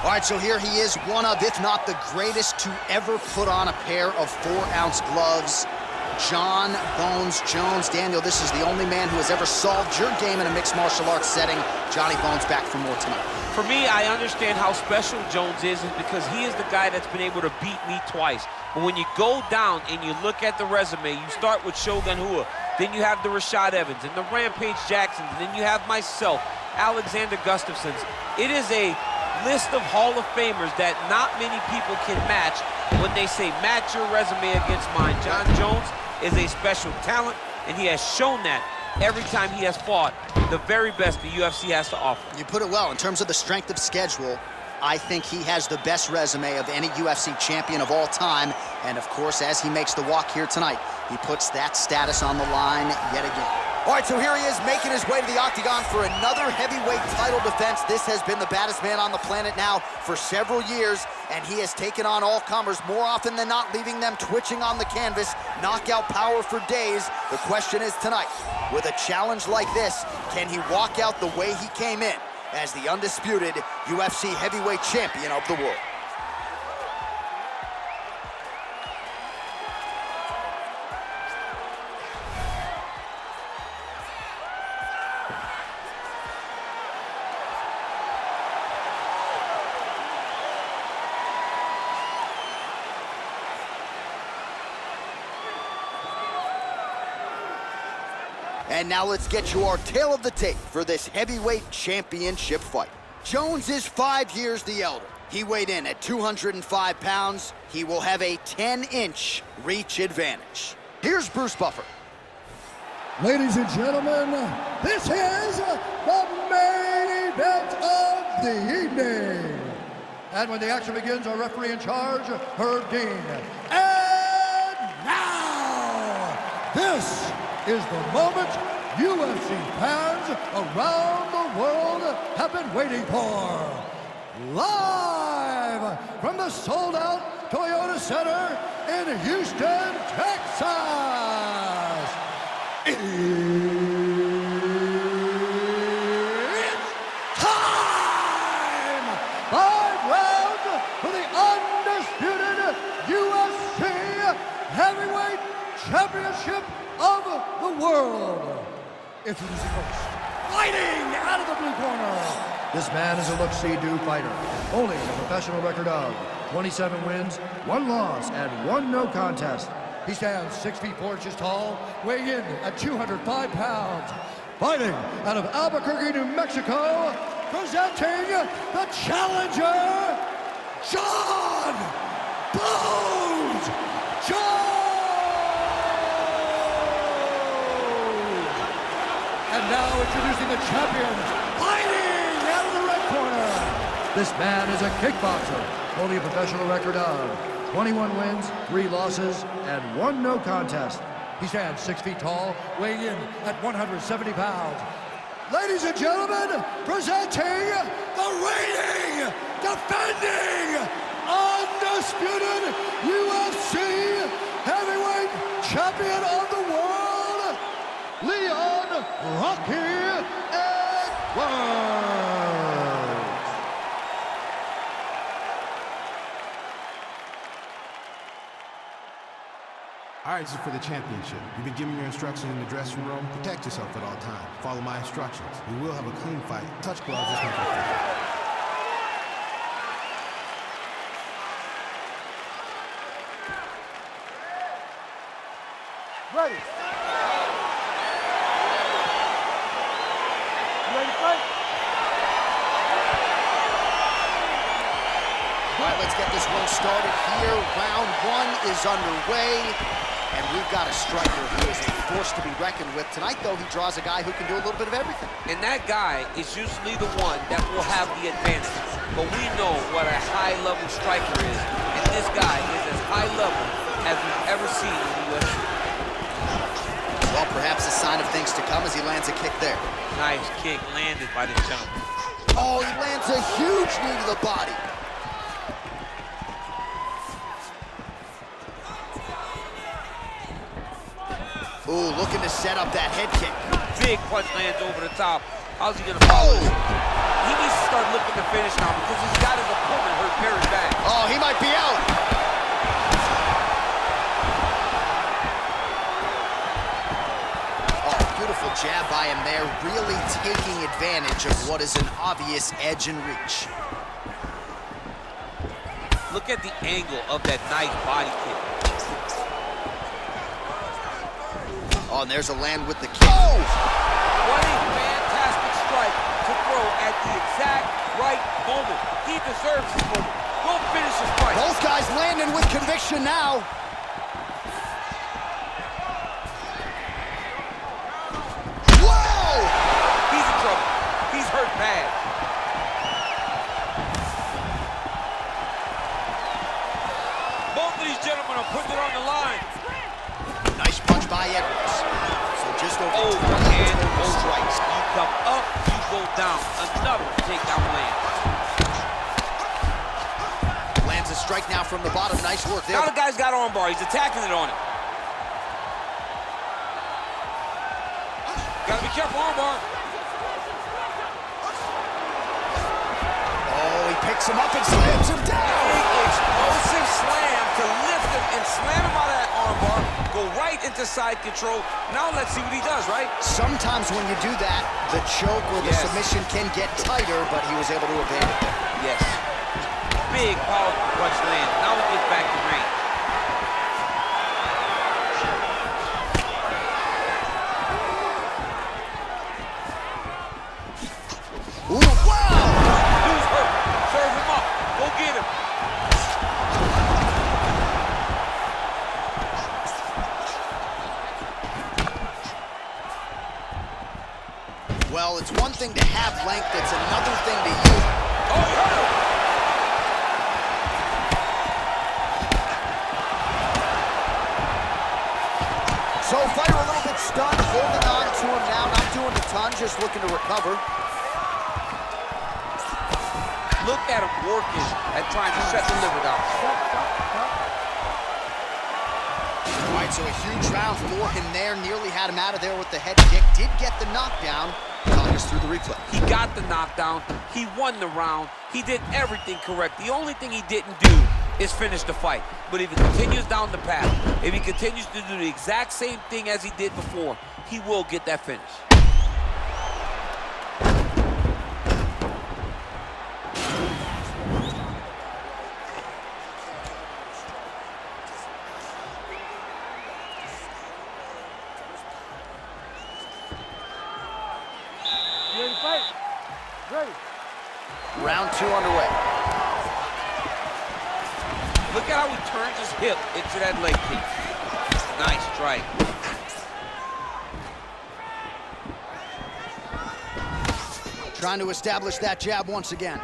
All right, so here he is, one of, if not the greatest to ever put on a pair of 4-ounce gloves. Jon Bones Jones. Daniel, this is the only man who has ever solved your game in a mixed martial arts setting. Johnny Bones back for more tonight. For me, I understand how special Jones is because he is the guy that's been able to beat me twice. But when you go down and you look at the resume, you start with Shogun Rua, then you have the Rashad Evans and the Rampage Jacksons, and then you have myself, Alexander Gustafsson's. It is a list of Hall of Famers that not many people can match when they say match your resume against mine. Jon Jones is a special talent, and he has shown that every time he has fought the very best the UFC has to offer. You put it well. In terms of the strength of schedule, I think he has the best resume of any UFC champion of all time. And of course, as he makes the walk here tonight, he puts that status on the line yet again. All right, so here he is making his way to the octagon for another heavyweight title defense. This has been the baddest man on the planet now for several years, and he has taken on all comers more often than not, leaving them twitching on the canvas. Knockout power for days. The question is tonight, with a challenge like this, can he walk out the way he came in as the undisputed UFC heavyweight champion of the world? And now let's get you our tale of the tape for this heavyweight championship fight. Jones is 5 years the elder. He weighed in at 205 pounds. He will have a 10-inch reach advantage. Here's Bruce Buffer. Ladies and gentlemen, this is the main event of the evening. And when the action begins, our referee in charge, Herb Dean. And now, this is the moment UFC fans around the world have been waiting for. Live from the sold-out Toyota Center in Houston, Texas. It's time! 5 rounds for the undisputed UFC Heavyweight Championship of the world. Introducing first, fighting out of the blue corner. This man is a look-see-do fighter, holding a professional record of 27 wins, 1 loss, and 1 no contest. He stands 6 feet 4 inches tall, weighing in at 205 pounds. Fighting out of Albuquerque, New Mexico, presenting the challenger, Jon Bones Jones. And now introducing the champion, fighting out of the red corner. This man is a kickboxer, holding a professional record of 21 wins, 3 losses, and 1 no contest. He stands 6 feet tall, weighing in at 170 pounds. Ladies and gentlemen, presenting the reigning, defending, undisputed UFC heavyweight champion of the world, Leon Rocky Edwards. All right, this is for the championship. You've been given your instructions in the dressing room. Protect yourself at all times. Follow my instructions. We will have a clean fight. Touch gloves, this one's Ready. You ready to fight? All right, let's get this one started here. Round 1 is underway. And we've got a striker who is a force to be reckoned with. Tonight, though, he draws a guy who can do a little bit of everything. And that guy is usually the one that will have the advantage. But we know what a high-level striker is. And this guy is as high level as we've ever seen in the UFC. Well, perhaps a sign of things to come as he lands a kick there. Nice kick landed by this gentleman. Oh, he lands a huge knee to the body. Ooh, looking to set up that head kick. Big punch lands over the top. How's he gonna follow this? He needs to start looking to finish now because he's got his opponent hurt very bad. Oh, he might be out. Oh, beautiful jab by him there, really taking advantage of what is an obvious edge and reach. Look at the angle of that nice body kick. Oh, and there's a land with the kick. Oh! What a fantastic strike to throw at the exact right moment. He deserves this moment. Go finish his fight. Both guys landing with conviction now. Whoa! He's in trouble. He's hurt bad. Both of these gentlemen are putting it on the line. Nice punch by Edwards. So just over Over 20 and total over. strikes. You come up, you go down. Another takedown land. Lands a strike now from the bottom. Nice work there. Now the guy's got armbar. He's attacking it on him. Gotta be careful, armbar. Oh, he picks him up and slams him down. Big explosive slam to lift him and slam him out of that armbar. Go right into side control. Now let's see what he does, right? Sometimes when you do that, the choke or the submission can get tighter, but he was able to evade it. Yes. Big, powerful punch land. Now we get back to range. Ooh, wow! Dude's hurt. Serve him up. Go get him. Well, it's one thing to have length, it's another thing to use. Oh, he hurt him. So fighter a little bit stunned, holding on to him now, not doing a ton, just looking to recover. Look at him working at trying to shut the liver down. All right, so a huge round for him there. Nearly had him out of there with the head kick. Did get the knockdown. Talk us through the replay. He got the knockdown. He won the round. He did everything correct. The only thing he didn't do is finish the fight. But if he continues down the path, if he continues to do the exact same thing as he did before, he will get that finish. Ready to fight? Ready. Round 2 underway. Look at how he turns his hip into that leg kick. Nice strike. Trying to establish that jab once again.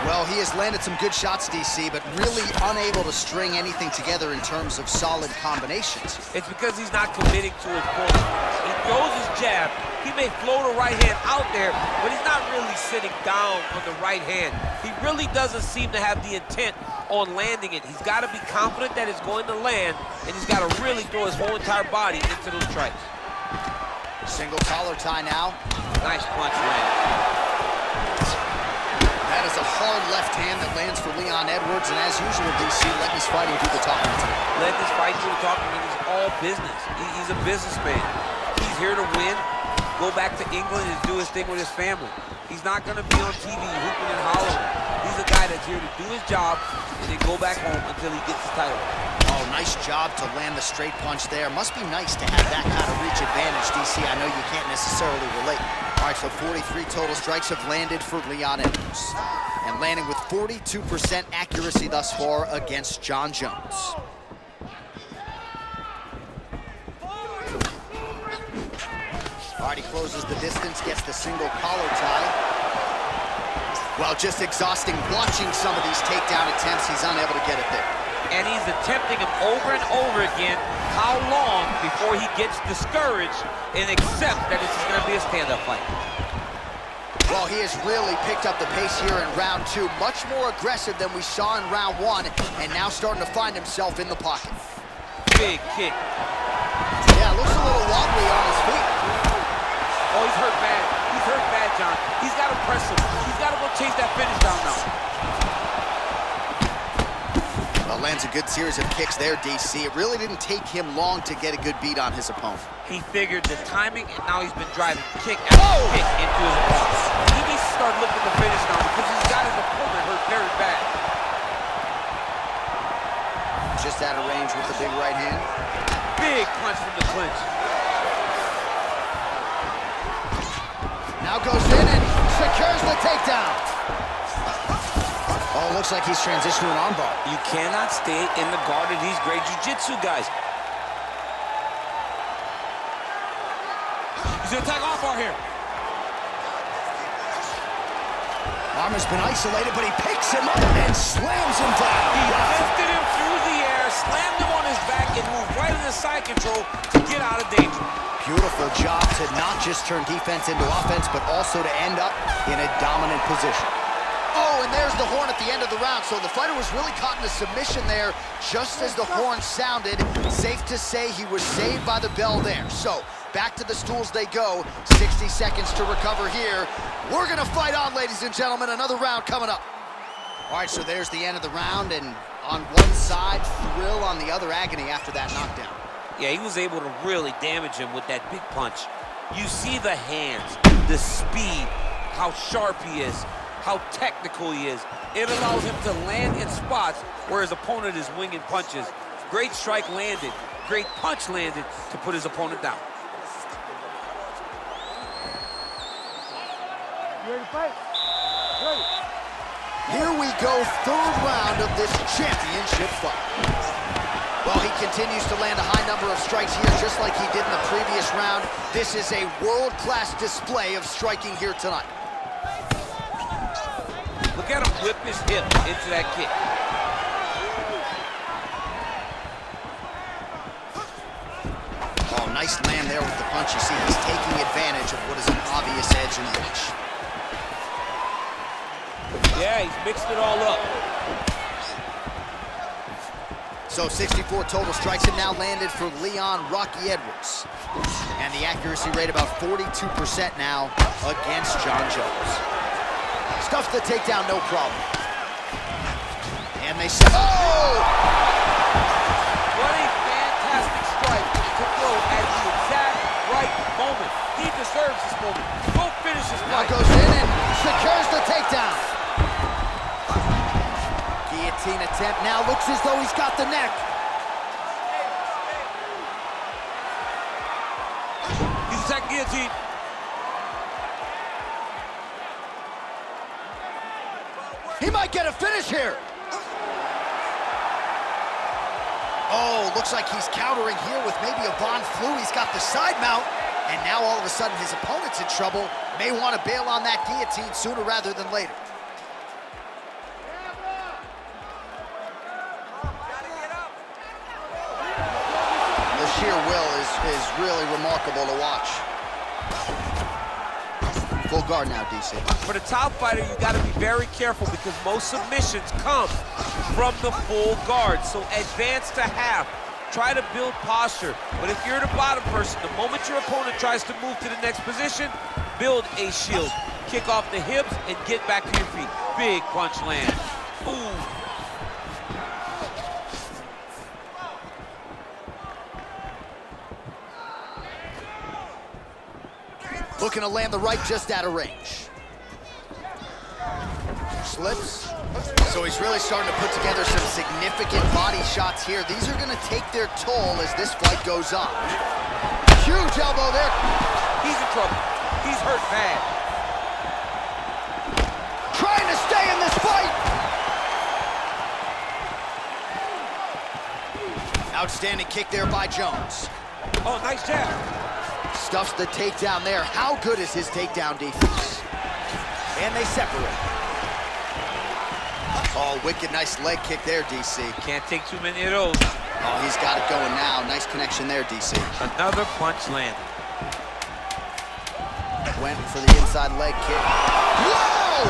Well, he has landed some good shots, DC, but really unable to string anything together in terms of solid combinations. It's because he's not committing to his punch. He throws his jab. He may float a right hand out there, but he's not really sitting down on the right hand. He really doesn't seem to have the intent on landing it. He's got to be confident that it's going to land, and he's got to really throw his whole entire body into those strikes. Single collar tie now. Nice punch land. That is a hard left hand that lands for Leon Edwards, and as usual, DC, letting his fighting do the talking tonight. Let this fight do the talking. It's all business. He's a businessman. He's here to win, go back to England and do his thing with his family. He's not going to be on TV hooping and hollering. He's a guy that's here to do his job and then go back home until he gets his title. Oh, nice job to land the straight punch there. Must be nice to have that kind of reach advantage, DC. I know you can't necessarily relate. All right, so 43 total strikes have landed for Leon Edwards. And landing with 42% accuracy thus far against Jon Jones. All right, he closes the distance, gets the single collar tie. Well, just exhausting watching some of these takedown attempts. He's unable to get it there. And he's attempting them over and over again. How long before he gets discouraged and accept that this is going to be a stand-up fight? Well, he has really picked up the pace here in round 2. Much more aggressive than we saw in round 1, and now starting to find himself in the pocket. Big kick. Yeah, looks a little wobbly on his feet. Oh, he's hurt bad. He's hurt bad, John. press him. He's got to go chase that finish down now. Well, lands a good series of kicks there, DC. It really didn't take him long to get a good beat on his opponent. He figured the timing, and now he's been driving kick after kick into his opponent. He needs to start looking to finish now because he's got his opponent hurt very bad. Just out of range with the big right hand. Big punch from the clinch. Now goes in and secures the takedown. Oh, looks like he's transitioning to an armbar. You cannot stay in the guard of these great jiu-jitsu guys. He's gonna attack off bar here. Arm has been isolated, but he picks him up and slams him down. He lifted him through the air, slammed him on his back, and moved right into side control to get out of danger. Beautiful job to not just turn defense into offense, but also to end up in a dominant position. Oh, and there's the horn at the end of the round. So the fighter was really caught in a submission there just as the horn sounded. Safe to say he was saved by the bell there. So back to the stools they go. 60 seconds to recover here. We're gonna fight on, ladies and gentlemen. Another round coming up. All right, so there's the end of the round, and on one side, thrill, on the other, agony after that knockdown. Yeah, he was able to really damage him with that big punch. You see the hands, the speed, how sharp he is, how technical he is. It allows him to land in spots where his opponent is winging punches. Great strike landed, great punch landed to put his opponent down. You ready to fight? Ready. Here we go, third round of this championship fight. Well, he continues to land a high number of strikes here, just like he did in the previous round. This is a world-class display of striking here tonight. Look at him whip his hip into that kick. Oh, nice land there with the punch. You see, he's taking advantage of what is an obvious edge in the reach. Yeah, he's mixed it all up. So 64 total strikes have now landed for Leon Rocky Edwards. And the accuracy rate about 42% now against John Jones. Stuffs the takedown, no problem. And they say, oh! What a fantastic strike to throw at the exact right moment. He deserves this moment. Go finish this Now fight. goes in and secures the takedown. Guillotine attempt now looks as though he's got the neck. He's attacking guillotine. He might get a finish here. Oh, looks like he's countering here with maybe a Von Flue. He's got the side mount, and now all of a sudden his opponent's in trouble. May want to bail on that guillotine sooner rather than later. The sheer will is really remarkable to watch. Full guard now, DC. For the top fighter, you got to be very careful because most submissions come from the full guard. So advance to half. Try to build posture. But if you're the bottom person, the moment your opponent tries to move to the next position, build a shield. Kick off the hips and get back to your feet. Big punch land. Ooh. Looking to land the right just out of range. Slips. So he's really starting to put together some significant body shots here. These are going to take their toll as this fight goes on. Huge elbow there. He's in trouble. He's hurt bad. Trying to stay in this fight. Outstanding kick there by Jones. Oh, nice jab. Stuffs the takedown there. How good is his takedown defense? And they separate. Oh, wicked nice leg kick there, DC. Can't take too many of those. Oh, he's got it going now. Nice connection there, DC. Another punch landed. Went for the inside leg kick. Whoa!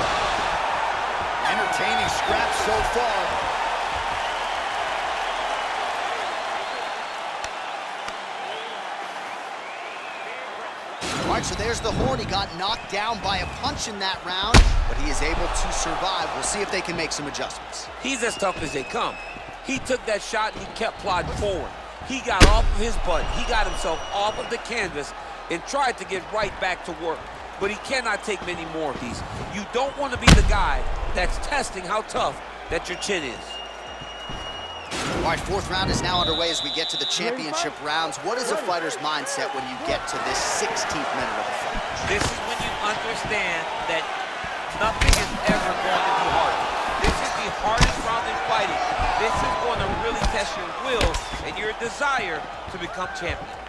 Entertaining scrap so far. All right, so there's the horn. He got knocked down by a punch in that round, but he is able to survive. We'll see if they can make some adjustments. He's as tough as they come. He took that shot and he kept plodding forward. He got off of his butt. He got himself off of the canvas and tried to get right back to work. But he cannot take many more of these. You don't want to be the guy that's testing how tough that your chin is. All right, fourth round is now underway as we get to the championship rounds. What is a fighter's mindset when you get to this 16th minute of the fight? This is when you understand that nothing is ever going to be hard. This is the hardest round in fighting. This is going to really test your will and your desire to become champion.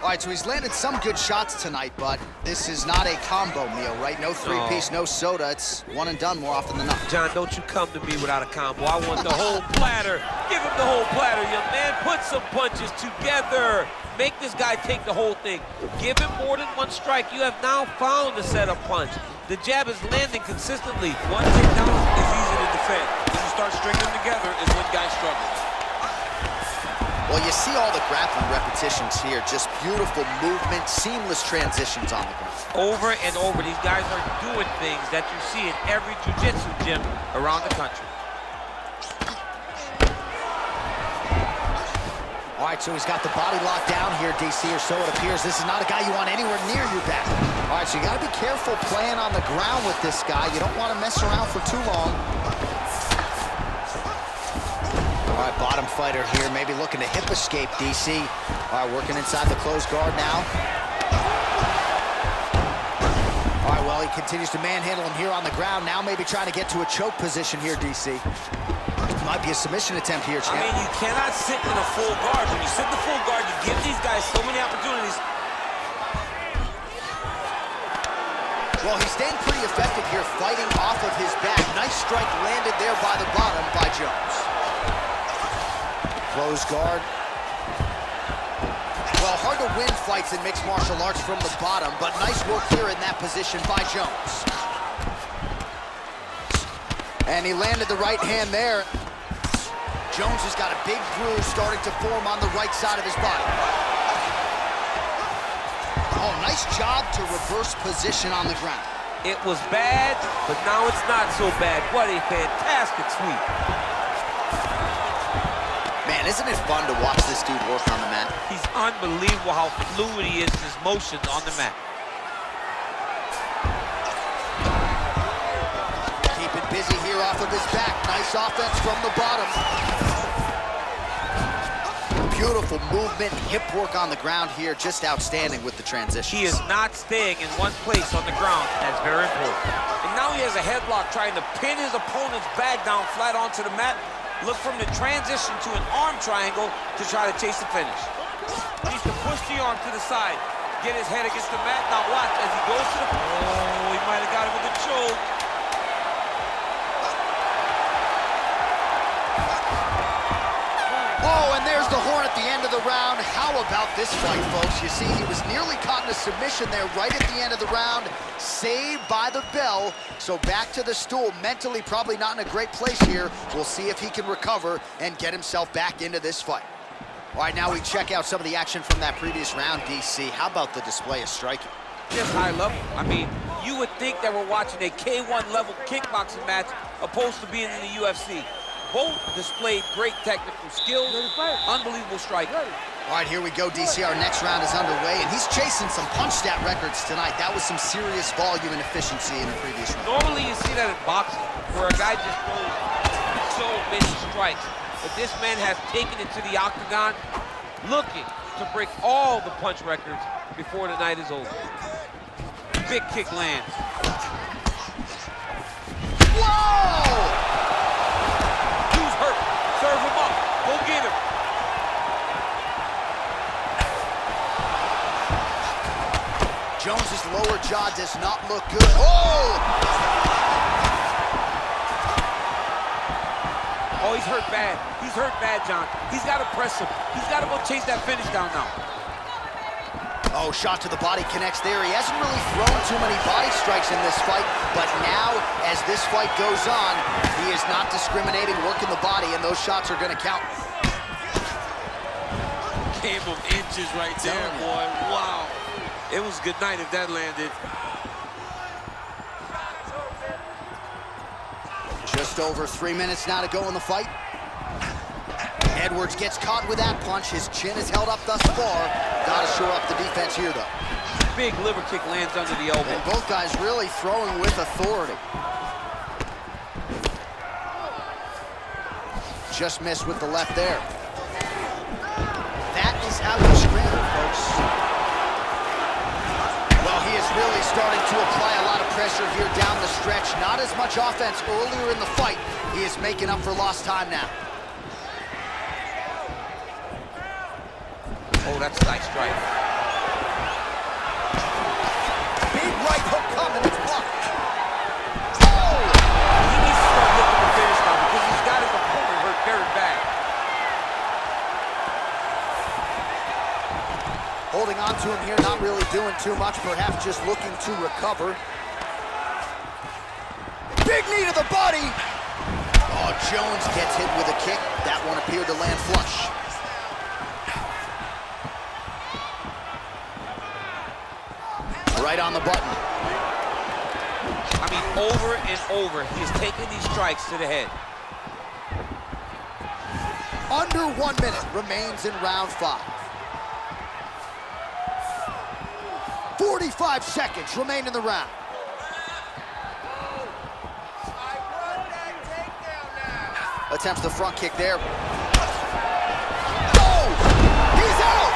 All right, so he's landed some good shots tonight, but this is not a combo meal, right? No three-piece, no soda. It's one and done more often than not. John, don't you come to me without a combo. I want the whole platter. Give him the whole platter, young man. Put some punches together. Make this guy take the whole thing. Give him more than one strike. You have now found the setup punch. The jab is landing consistently. One takedown is easy to defend. When you start stringing them together is when guys struggle. Well, you see all the grappling repetitions here. Just beautiful movement, seamless transitions on the ground. Over and over, these guys are doing things that you see in every jiu-jitsu gym around the country. All right, so he's got the body locked down here, DC, or so it appears. This is not a guy you want anywhere near your back. All right, so you got to be careful playing on the ground with this guy. You don't want to mess around for too long. All right, bottom fighter here, maybe looking to hip escape, DC. All right, working inside the closed guard now. All right, well, he continues to manhandle him here on the ground. Now maybe trying to get to a choke position here, DC. Might be a submission attempt here, champ. I mean, you cannot sit in a full guard. When you sit in the full guard, you give these guys so many opportunities. Well, he's staying pretty effective here, fighting off of his back. Nice strike landed there by the bottom by Jones. Closed guard. Well, hard to win fights in mixed martial arts from the bottom, but nice work here in that position by Jones. And he landed the right hand there. Jones has got a big groove starting to form on the right side of his body. Oh, nice job to reverse position on the ground. It was bad, but now it's not so bad. What a fantastic sweep. Man, isn't it fun to watch this dude work on the mat? He's unbelievable how fluid he is in his motions on the mat. Keep it busy here off of his back. Nice offense from the bottom. Beautiful movement, hip work on the ground here. Just outstanding with the transition. He is not staying in one place on the ground. That's very important. And now he has a headlock trying to pin his opponent's back down flat onto the mat. Look from the transition to an arm triangle to try to chase the finish. He needs to push the arm to the side, get his head against the mat. Now watch as he goes to the... Oh, he might have got him with a choke. Oh, and there's the horn at the end of the round. How about this fight, folks? You see, he was nearly caught in a submission there right at the end of the round. Saved by the bell. So back to the stool. Mentally probably not in a great place here. We'll see if he can recover and get himself back into this fight. All right, now we check out some of the action from that previous round, DC. How about the display of striking? Just high level. I mean, you would think that we're watching a K1 level kickboxing match opposed to being in the UFC. Both displayed great technical skills, unbelievable striking. All right, here we go, DC. Our next round is underway, and he's chasing some punch stat records tonight. That was some serious volume and efficiency in the previous round. Normally, you see that in boxing, where a guy just throws so many strikes. But this man has taken it to the octagon, looking to break all the punch records before the night is over. Big kick lands. Whoa! Hurt. Serve him up. Go get him. Jones's lower jaw does not look good. Oh! Oh, he's hurt bad. He's hurt bad, John. He's got to press him. He's got to go chase that finish down now. Oh, shot to the body connects there. He hasn't really thrown too many body strikes in this fight, but now, as this fight goes on, he is not discriminating, working the body, and those shots are going to count. gave him inches right there, boy. Wow. It was good night if that landed. Just over 3 minutes now to go in the fight. Edwards gets caught with that punch. His chin is held up thus far. Gotta shore up the defense here, though. Big liver kick lands under the elbow. And both guys really throwing with authority. Just missed with the left there. That is how you scramble, folks. Well, he is really starting to apply a lot of pressure here down the stretch. Not as much offense earlier in the fight. He is making up for lost time now. Oh, that's a nice strike. Big right hook coming, it's blocked. Oh! He needs to start looking to finish now because he's got his opponent hurt very bad. Holding on to him here, not really doing too much, perhaps just looking to recover. Big knee to the body. Oh, Jones gets hit with a kick. That one appeared to land flush. Right on the button. I mean, over and over, he's taking these strikes to the head. Under 1 minute remains in round 5. 45 seconds remain in the round. Attempts the front kick there. Oh! He's out!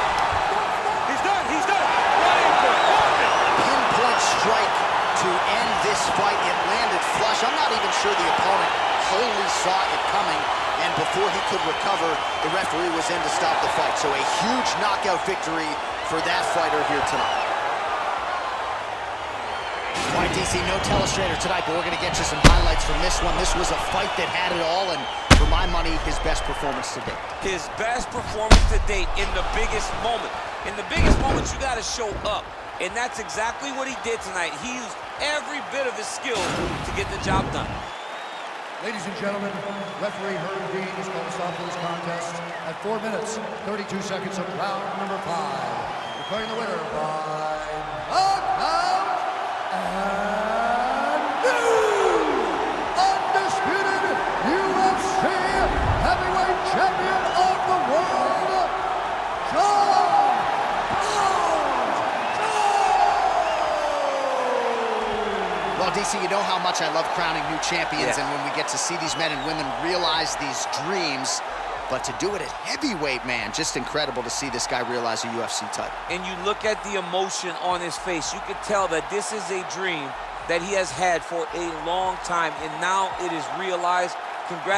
He's done, he's done. What a performance! Pinpoint strike to end this fight. It landed flush. I'm not even sure the opponent wholly saw it coming, and before he could recover, the referee was in to stop the fight. So a huge knockout victory for that fighter here tonight. All right, DC, no telestrator tonight, but we're going to get you some highlights from this one. This was a fight that had it all, and for my money, his best performance to date. His best performance to date in the biggest moment. In the biggest moments, you got to show up, and that's exactly what he did tonight. He used every bit of his skill to get the job done. Ladies and gentlemen, referee Herb Dean is going to stop this contest at 4 minutes, 32 seconds of round number 5. Declaring the winner by knockout and new undisputed UFC heavyweight champion of the world, John Well, DC, you know how much I love crowning new champions, and when we get to see these men and women realize these dreams, but to do it at heavyweight, man, just incredible to see this guy realize a UFC title. And you look at the emotion on his face, you can tell that this is a dream that he has had for a long time, and now it is realized. Congratulations.